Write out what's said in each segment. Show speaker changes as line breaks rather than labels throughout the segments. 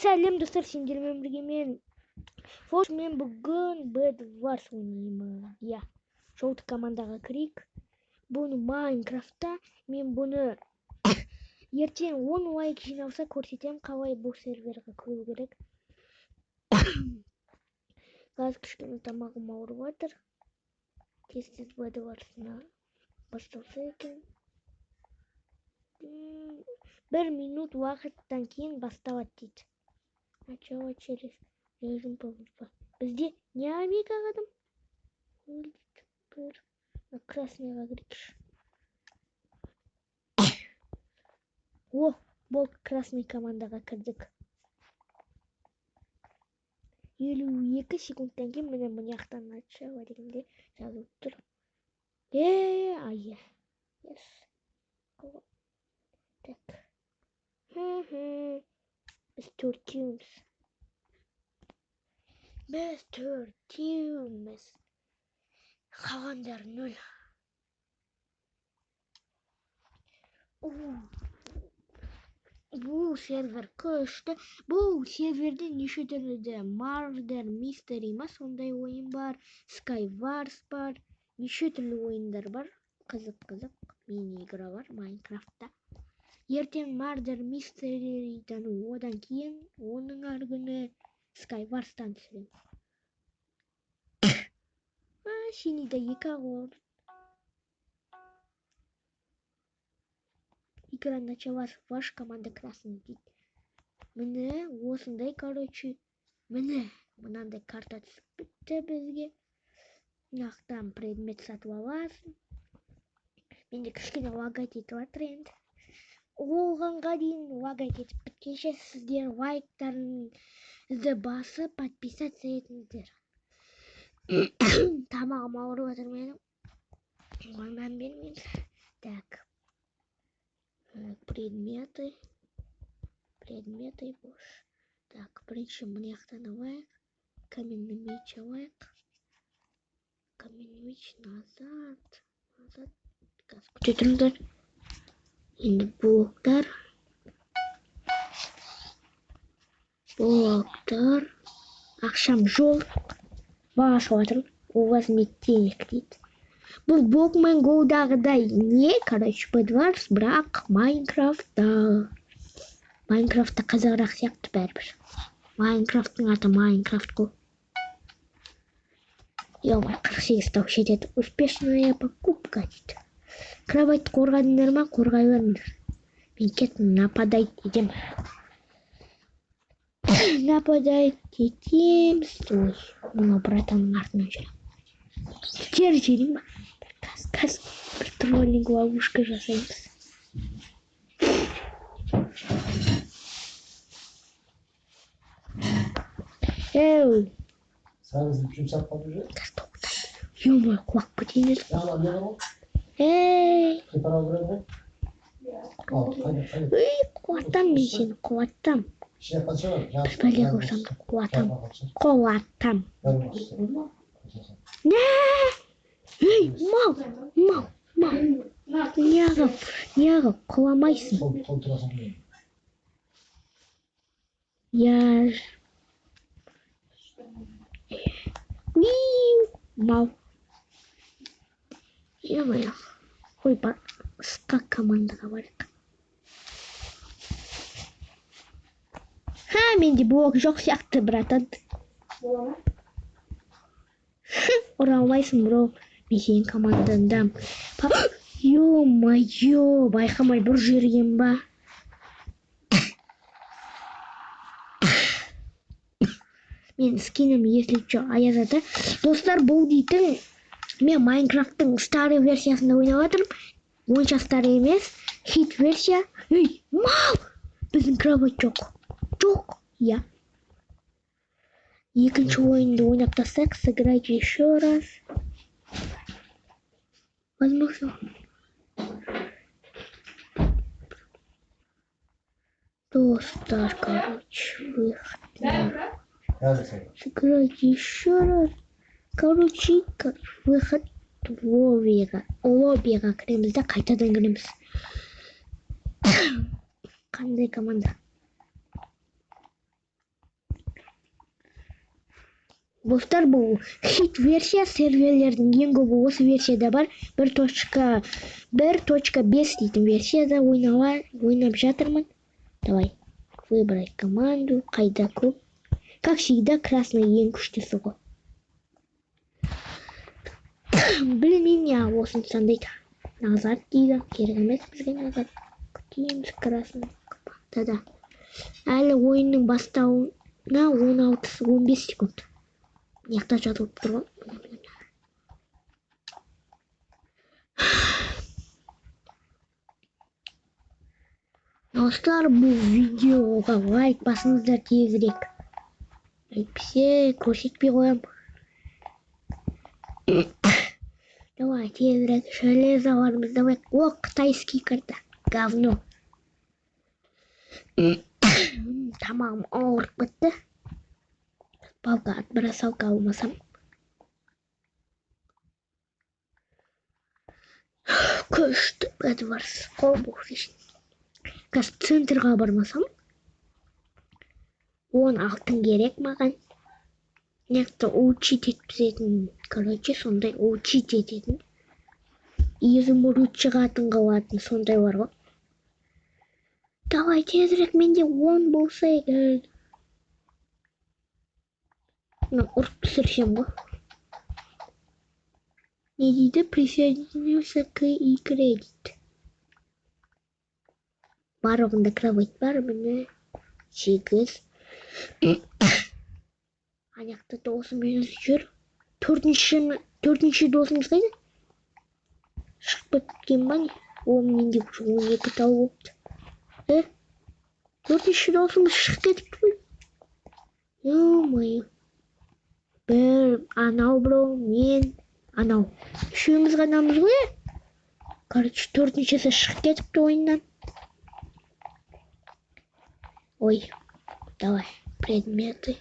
Сәлем достар, сендермен бірге мен Фош, мен бүгін Bed Wars ойнаймын. Я, жолты командаға кірейік. Бұны Майнкрафтта, мен бұны ертең 10 лайк жиналса көрсетем, қалай бұл серверға кіру керек. Қазір кішкене тамағым ауырып жатыр. Тез Bed Wars'ына басталса екен. 1 минут уақыттан кейін басталады дейді. Начало через режим повышения. Бізде не омега қадым? Бір красныйға кірейікші. О, бұл красный командаға кірдік. 52 секундтан кейін міне мұняқтан начало дегенде жазылып тұр. Ая. Yes. Так. Біз төртеуміз. Қалғандар 0. Бұл сервер күшті. Бұл серверде неше түрлі Murder Mystery ма сондай ойын бар. Skywars бар. Неше түрлі ойындар бар. Қызық. Мини-игра бар Майнкрафтта. Ертең Murder Mystery'дан одан кейін оның аргүні Skywars'тан түсірем. Сенейді 2 ғор. Игра началась, ваша команда красный дейді. Міне, осындай, короче. Міне, мынандай карта түсіп бітті бізге. Нақтан предмет сатып аласың. Менде кішкене лагать етіп жатыр енді. Оғанға дейін лагать етіп біткенше сіздер лайктарыңызды басып, подписаться етіңіздер. Тамағым ауырып жатыр менің. Мән бермеймін. Так. Предметы бош. Так, бірінші мұняқтан алайық. Каменный меч алайық. Каменный меч назад. Газ күтетіңдер. Енді блоктар. Ақшам жол. Бағашы отырып. У вас нет денег дейді. Бұл Bokman Go'дағыдай не? Короче, Bed Wars, бірақ Майнкрафтта. Майнкрафтта қызығырақ сияқты бәрібір. Майнкрафттың аты Майнкрафт қой. 48 таушы етеді. Успешная покупка дейді. Кровать қорғадыңдар ма? Қорғай беріңдер. Мен кеттім нападайт етем. Нападайт етеміз. Ой, мұны братанның артынан жүрем. Жерім ба? Каз бір троллинг ловушка жасаймыз. Әу.
Сағызды жұмсап қалып жүр?
Каз тоқтайды. Ё-мо, құлақ көтейін еді. Әй. Қуаттам мен сені, қуаттам. Біз бәле қосамды, қуаттам. Ей, мал. Неғып, құламайсың. Яж. Мал. Е-мая. Ой, басқа командаға барық. Менде блок жоқ сияқты, братан. Оралмайсың, бро. Мен сенің командандам. Ё-майо, байқамай бір жүрген ба? Мен скинім еслетші аязады. Достар, бұл дейтін, мен Майнкрафттың старый версиясында ойнап жатырмын. Онша старый емес, хит версия. Ей, мал! Біздің кровать жоқ. Я. Екінші ойынды ойнап тастайық, сыграйте еще раз. Возможно. Достар, короче, выход. Сыграйте еще раз. Короче, выход лоббиға кіреміз да қайтадан кіреміз. Қандай команда? Достар, бұл хит версия, серверлердің ең көбі осы версияда бар. 1.5 дейтін версияда ойнап жатырмын. Давай, выбрать команду, қайда көп. Как всегда, красный ең күштісі ғой. Білмеймін, осын сандайды. Назад дейді, керек емес бізге назад. Күтеміз красный командада. Әлі ойынның бастауына 16-15 секунд. Яқта жатылып тұр ғой. Достар, бұл видеоға лайк басыңыздар тезірек. Әйтпесе көрсетпей қоям. Давай, тезірек железаларымыз, давай. О, қытайский карта. Говно. Тамағым ауырып кетті. Палка отбросалка алмасам. Күшті Эдвардс. Қол болсын. Қазір центрға бармасам. 10 алтын керек маған. Некто учить етпізетін. Короче, сондай учить ететін. Изумруд шығатын қалатын. Сондай бар ғой. Давай, тезірек менде 10 болса егер. Ұрып түсірсем ғой. Не дейді? Присоединился к игре дейді. Барлығында кровать бар, міне 8. Аяқты досымыз жүр. Төртінші досымыз қайда? Шығып кеткен ба не? О, менде 12 тау болыпты. Төртінші досымыз шығып кетіпті ғой. Ё-мое. Бір анау бро, мен анау. Үшеуміз ғанамыз ғой. Короче, төртіншісі шығып кетіпті ойыннан. Ой, давай, предметы.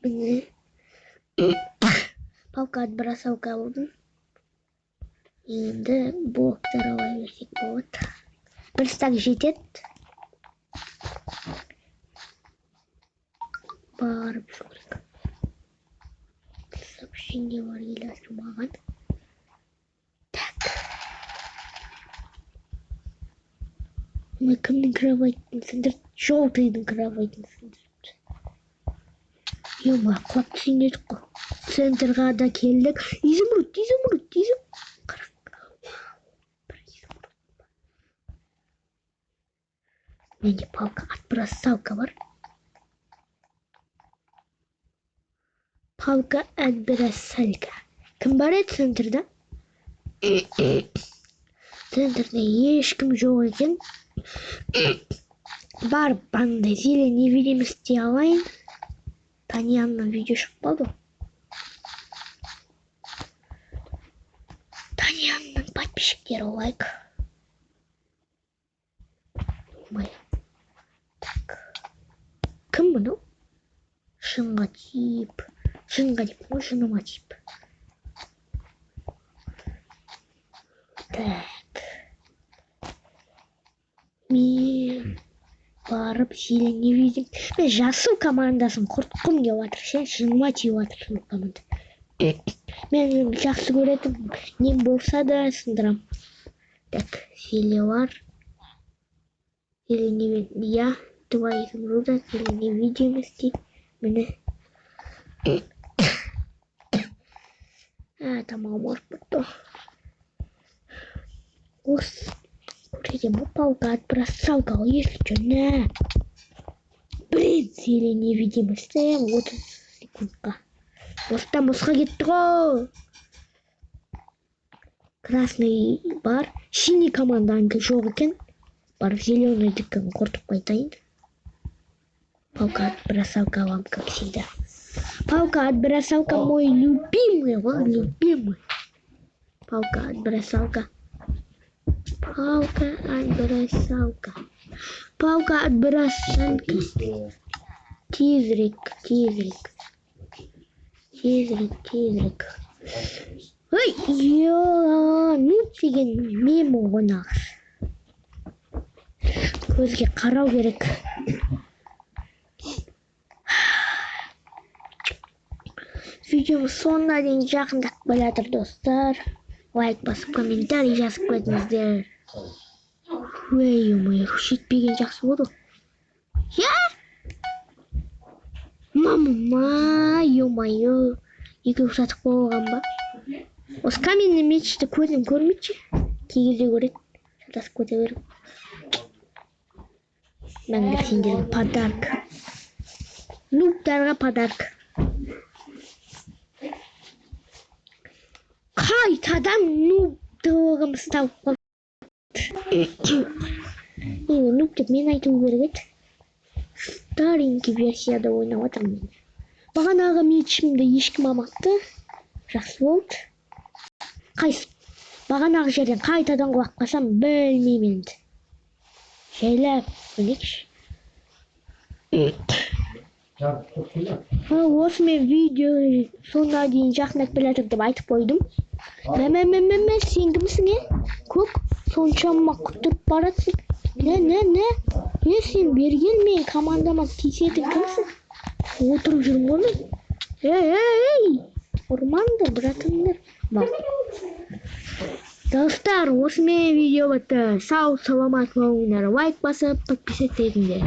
Міне. Палка отбросалка алдым. Енді блоктар ала берсек болады. Бір стак жетеді. Барып жүгірек. Сообщение бар келесі маған. Так. Кімнің кровайтын сындырды? Желтыйдың кровайтын сындырды. Ема, құлап түсейін едік қой. Центрға да келдік. Изумруд. Менде палка отбросалка бар. Палка отбросалка. Кім бар еді центрда? Центрда ешкім жоқ екен. Барып бандай зелень невидимости алайын. Таньянның видео шықпады. Таньянның подписчиктері лайк. Кім мұны? Шынға тиіп. Шынға деп, ой, шыныма тиіп. Так. Мен барып зелень невидим. Мен жасыл командасын құртқым келіп жатыр. Сен шыныма тиіп жатыр жасыл команда. Мен жақсы көретін нем болса да сындырам. Так, зелелар. Я 2 изумруда, зелень невидимости. Міне. Тамам орып бұтты. Осы. Көрсетем бұл палка отбросалка ғой, если что, на. Блин, зелень невидимости 30 секундқа. Осыдан босқа кетті ғой. Красный бар. Синий команданікі жоқ екен. Барып зеленыйдікін құртып қайтайын. Палка отбросалка вам, как всегда. Палка отбросалка мой любимый, любимый. Палка отбросалка. Палка отбросалка. Палка отбросалка. Тизрик. Ой, ну деген мем оғынақ. Көзге қарау керек. Videomuz sonuna дейін жақындап келе жатыр достар. Лайк басып, комментарий жазып кетіңіздер. Ой, жетпеген жақсы болды. Я! Мама, ё-моё. Екеуі сатып болған ба? Осы каменный мечті көзім көрмейді. Кей кезде көреді. Шатасып кете беріп. Мәңгір сендерге подарка. Нубтарға подарка. Қайтадан нубтығымыз тауып қалды. Нуб деп мен айту керек еді. Старенький версияда ойнап жатырмын. Бағанағы мечімді ешкім алмапты. Жақсы болды. Қайсы бағанағы жерден қайтадан құлап қалсам білмеймін енді. Жайлап білейікші. Осымен видео соңына дейін жақындап келе жатыр деп айтып қойдым. Сен кімсің, Көк, соншама құтырып баратсың. Не сен берген мен командама тиісетін кімсің? Отырып жүрмін ғой. Эй, ұрмаңдар, братыңдар. Достар, осымен видео бітті. Сау, саламат болыңдар. Лайк басып, подписаться етіңдер.